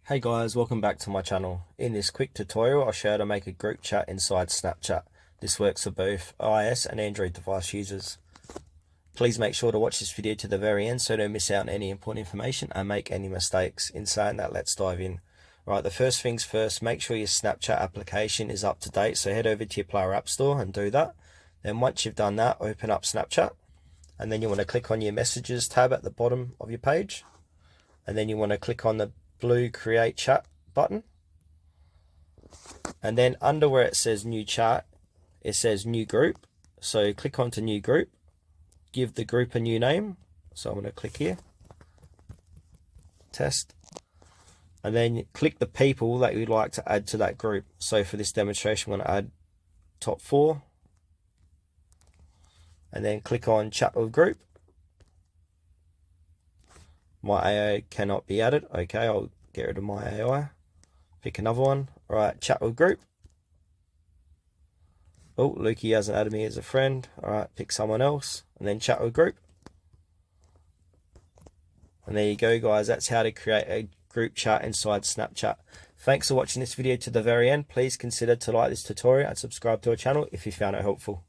Hey guys, welcome back to my channel. In this quick tutorial, I'll show you how to make a group chat inside Snapchat. This works for both iOS and Android device users. Please make sure to watch this video to the very end so you don't miss out on any important information and make any mistakes. In saying that, let's dive in. Right, the first things first, make sure your Snapchat application is up to date. So head over to your Player App Store and do that. Then once you've done that, open up Snapchat. And then you want to click on your Messages tab at the bottom of your page. And then you want to click on the blue Create Chat button, and then under where it says New Chat, it says New Group. So click onto New Group, give the group a new name. So I'm going to click here, Test, and then click the people that you'd like to add to that group. So for this demonstration, I'm going to add top 4, and then click on Chat with Group. My AI cannot be added. Okay, I'll get rid of my AI. Pick another one. All right, Chat with Group. Oh, Lukey hasn't added me as a friend. All right, pick someone else and then Chat with Group. And there you go, guys. That's how to create a group chat inside Snapchat. Thanks for watching this video to the very end. Please consider to like this tutorial and subscribe to our channel if you found it helpful.